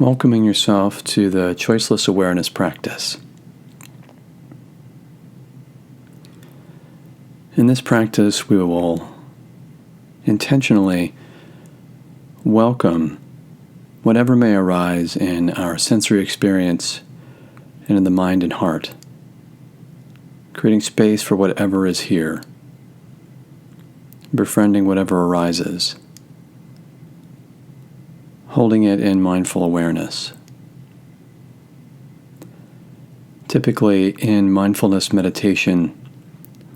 Welcoming yourself to the Choiceless awareness practice. In this practice, we will intentionally welcome whatever may arise in our sensory experience and in the mind and heart, creating space for whatever is here, befriending whatever arises, holding it in mindful awareness. Typically, in mindfulness meditation,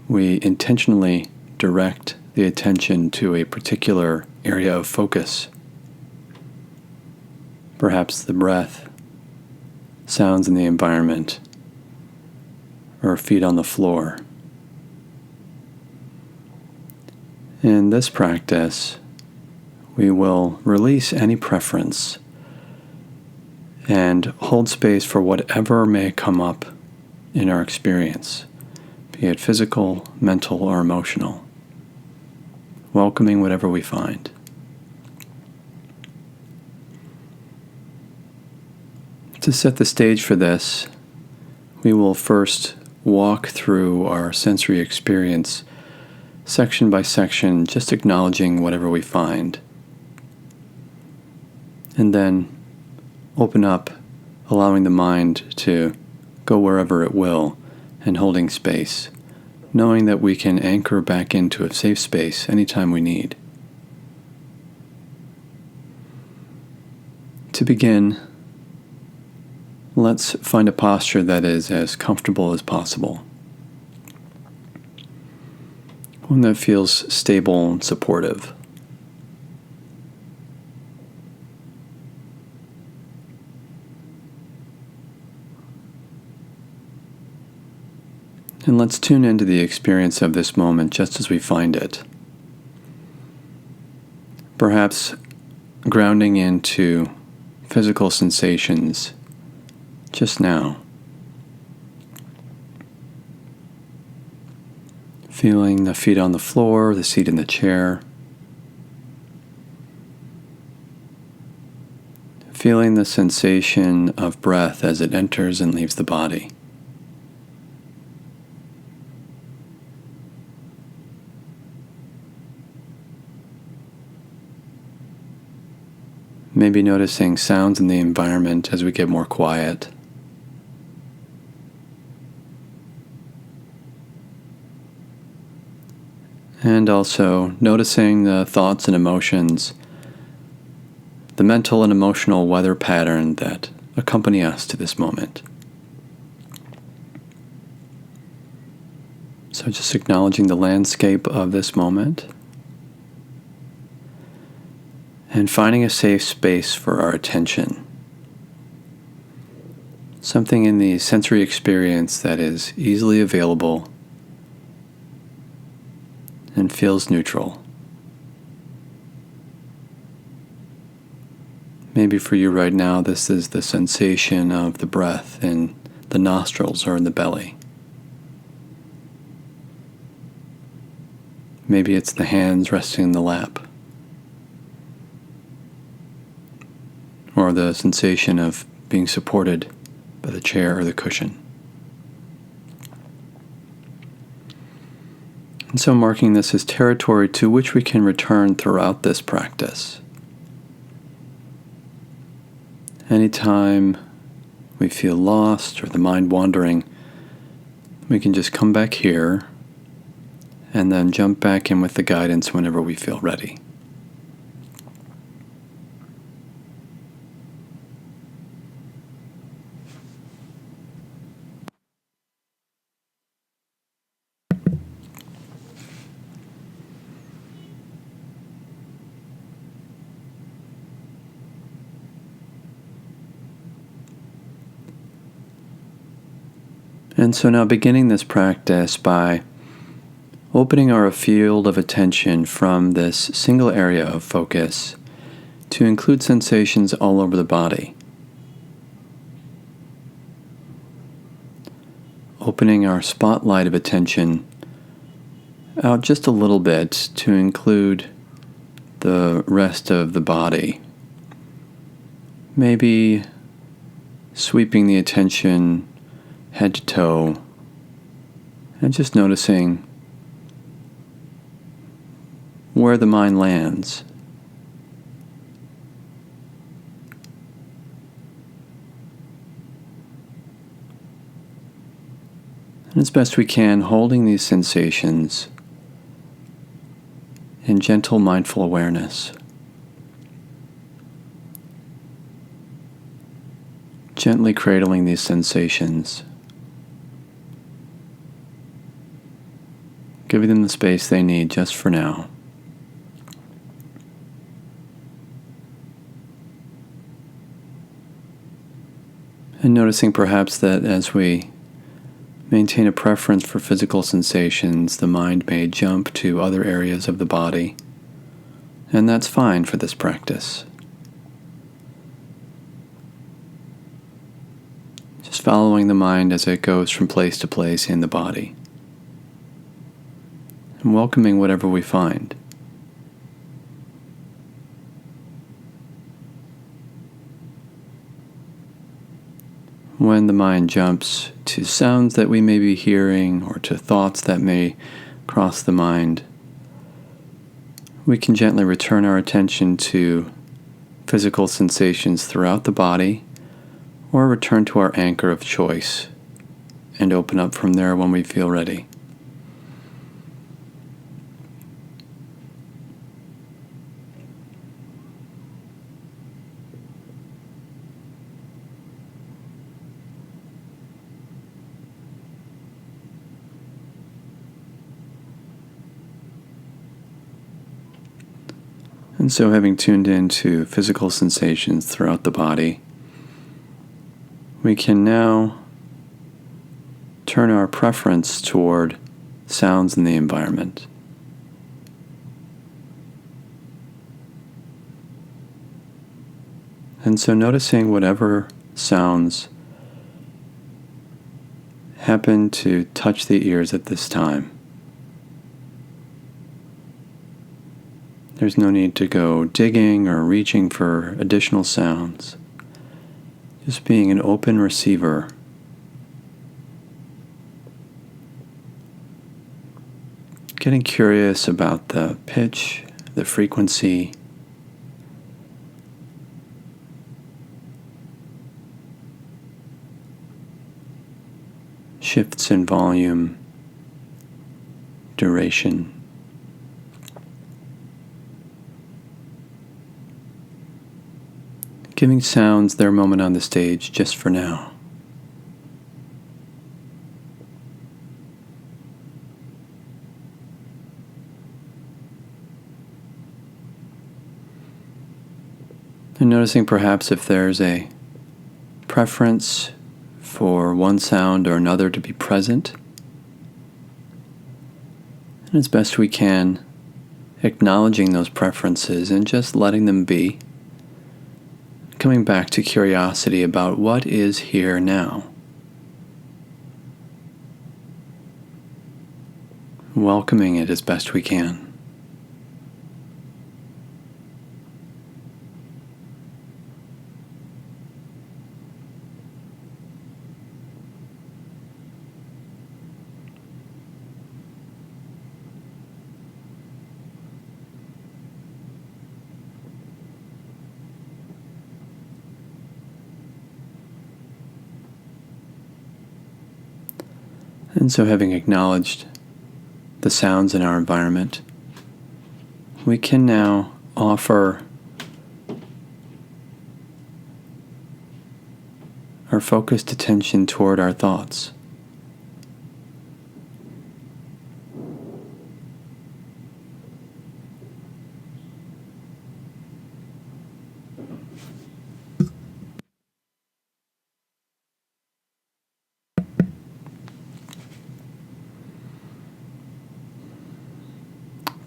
we intentionally direct the attention to a particular area of focus. Perhaps the breath, sounds in the environment, or feet on the floor. In this practice, we will release any preference and hold space for whatever may come up in our experience, be it physical, mental, or emotional, welcoming whatever we find. To set the stage for this, we will first walk through our sensory experience section by section, just acknowledging whatever we find. And then open up, allowing the mind to go wherever it will and holding space, knowing that we can anchor back into a safe space anytime we need. To begin, let's find a posture that is as comfortable as possible. One that feels stable and supportive. And let's tune into the experience of this moment just as we find it. Perhaps grounding into physical sensations just now. Feeling the feet on the floor, the seat in the chair. Feeling the sensation of breath as it enters and leaves the body. Maybe noticing sounds in the environment as we get more quiet. And also noticing the thoughts and emotions, the mental and emotional weather pattern that accompany us to this moment. So just acknowledging the landscape of this moment and finding a safe space for our attention. Something in the sensory experience that is easily available and feels neutral. Maybe for you right now, this is the sensation of the breath in the nostrils or in the belly. Maybe it's the hands resting in the lap, or the sensation of being supported by the chair or the cushion. And so marking this as territory to which we can return throughout this practice. Anytime we feel lost or the mind wandering, we can just come back here and then jump back in with the guidance whenever we feel ready. And so now beginning this practice by opening our field of attention from this single area of focus to include sensations all over the body. Opening our spotlight of attention out just a little bit to include the rest of the body, Maybe sweeping the attention head to toe and just noticing where the mind lands. And as best we can, holding these sensations in gentle, mindful awareness. Gently cradling these sensations, giving them the space they need just for now. And noticing perhaps that as we maintain a preference for physical sensations, the mind may jump to other areas of the body, and that's fine for this practice. Just following the mind as it goes from place to place in the body, and welcoming whatever we find. When the mind jumps to sounds that we may be hearing or to thoughts that may cross the mind, we can gently return our attention to physical sensations throughout the body, or return to our anchor of choice and open up from there when we feel ready. And so, having tuned into physical sensations throughout the body, we can now turn our preference toward sounds in the environment. And so, noticing whatever sounds happen to touch the ears at this time. There's no need to go digging or reaching for additional sounds. Just being an open receiver. Getting curious about the pitch, the frequency, shifts in volume, duration. Giving sounds their moment on the stage just for now. And noticing perhaps if there's a preference for one sound or another to be present. And as best we can, acknowledging those preferences and just letting them be. Coming back to curiosity about what is here now. Welcoming it as best we can. And so, having acknowledged the sounds in our environment, we can now offer our focused attention toward our thoughts.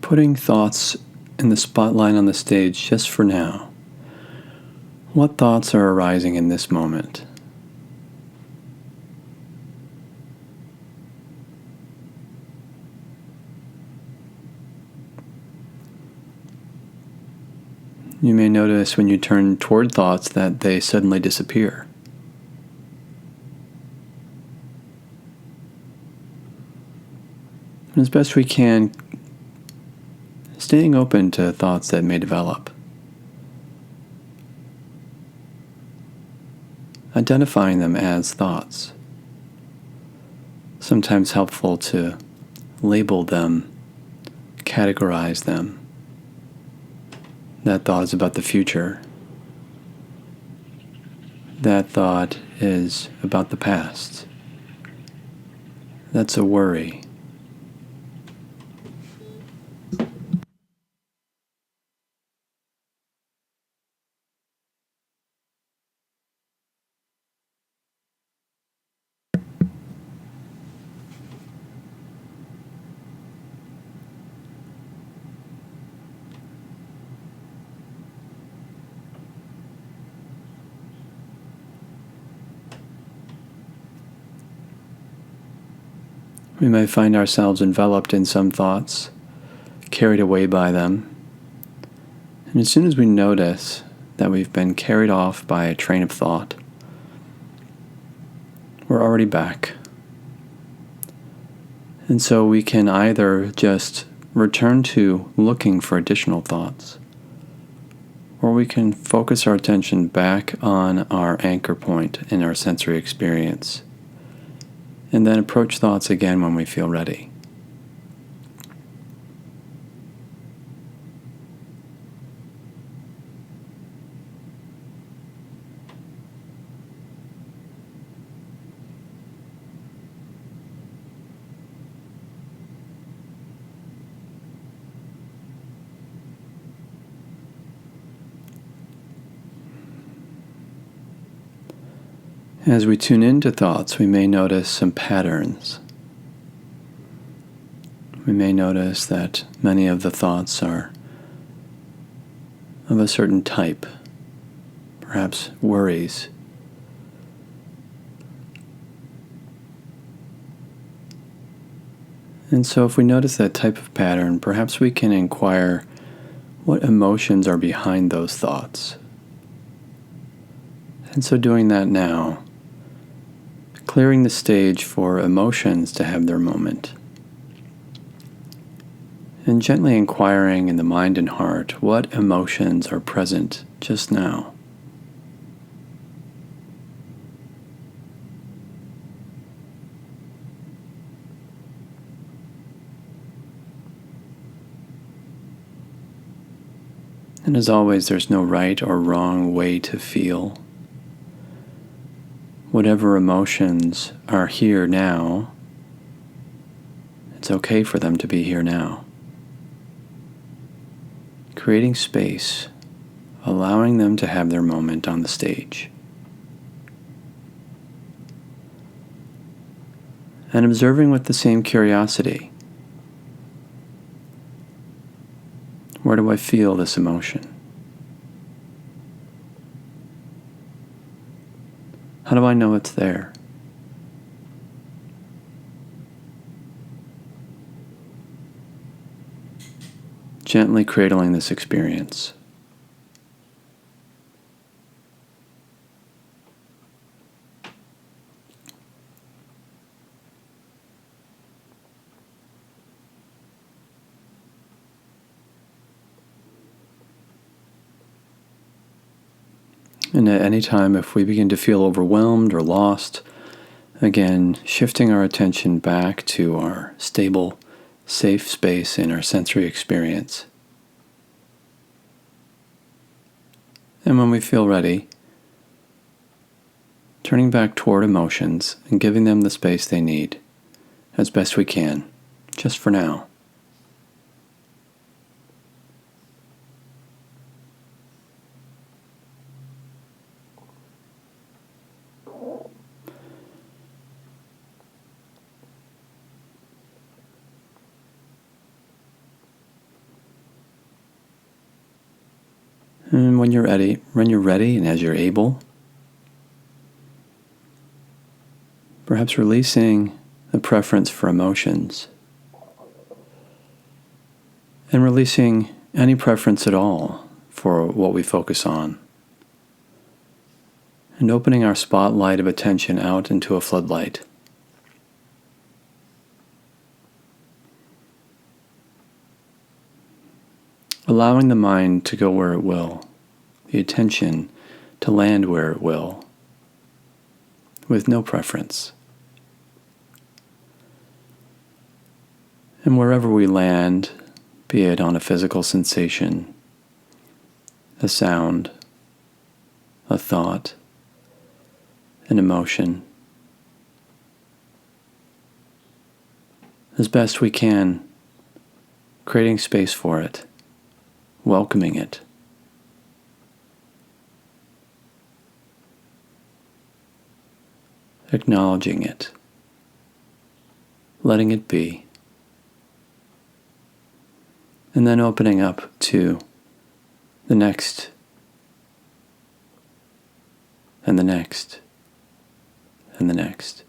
Putting thoughts in the spotlight on the stage just for now. What thoughts are arising in this moment? You may notice when you turn toward thoughts that they suddenly disappear. And as best we can, staying open to thoughts that may develop. Identifying them as thoughts. Sometimes helpful to label them, categorize them. That thought is about the future. That thought is about the past. That's a worry. We may find ourselves enveloped in some thoughts, carried away by them. And as soon as we notice that we've been carried off by a train of thought, we're already back. And so we can either just return to looking for additional thoughts, or we can focus our attention back on our anchor point in our sensory experience, and then approach thoughts again when we feel ready. As we tune into thoughts, we may notice some patterns. We may notice that many of the thoughts are of a certain type, perhaps worries. And so if we notice that type of pattern, perhaps we can inquire what emotions are behind those thoughts. And so doing that now, clearing the stage for emotions to have their moment, and gently inquiring in the mind and heart what emotions are present just now. And as always, there's no right or wrong way to feel. Whatever emotions are here now, it's okay for them to be here now. Creating space, allowing them to have their moment on the stage. And observing with the same curiosity. Where do I feel this emotion? How do I know it's there? Gently cradling this experience. And at any time, if we begin to feel overwhelmed or lost, again, shifting our attention back to our stable, safe space in our sensory experience. And when we feel ready, turning back toward emotions and giving them the space they need, as best we can, just for now. And when you're ready and as you're able, perhaps releasing the preference for emotions and releasing any preference at all for what we focus on, and opening our spotlight of attention out into a floodlight. Allowing the mind to go where it will, the attention to land where it will, with no preference. And wherever we land, be it on a physical sensation, a sound, a thought, an emotion, as best we can, creating space for it, welcoming it. Acknowledging it, letting it be, and then opening up to the next, and the next, and the next.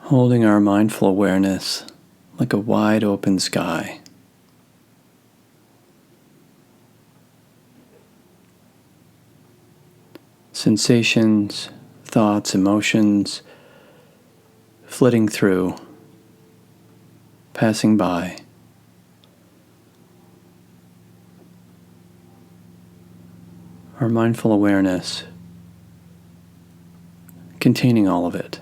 Holding our mindful awareness like a wide open sky. Sensations, thoughts, emotions flitting through, passing by. Our mindful awareness containing all of it.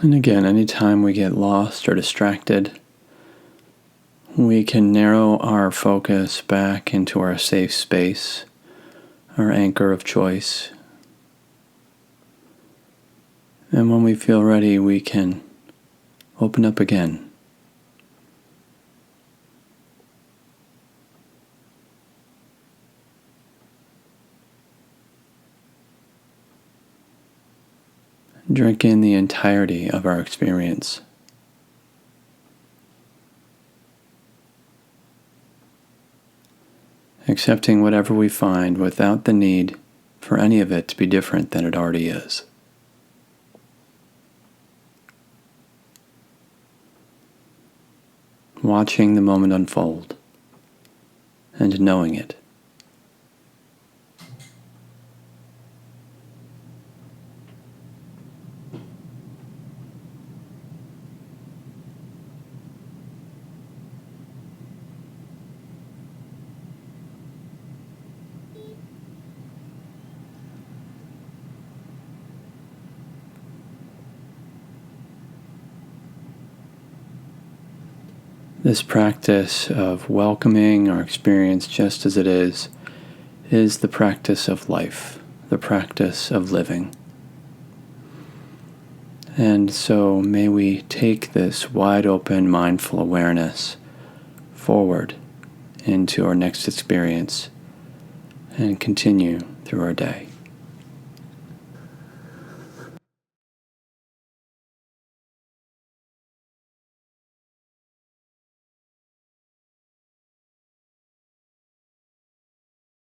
And again, anytime we get lost or distracted, we can narrow our focus back into our safe space, our anchor of choice. And when we feel ready, we can open up again. Drink in the entirety of our experience. Accepting whatever we find without the need for any of it to be different than it already is. Watching the moment unfold and knowing it. This practice of welcoming our experience just as it is the practice of life, the practice of living. And so may we take this wide open mindful awareness forward into our next experience and continue through our day.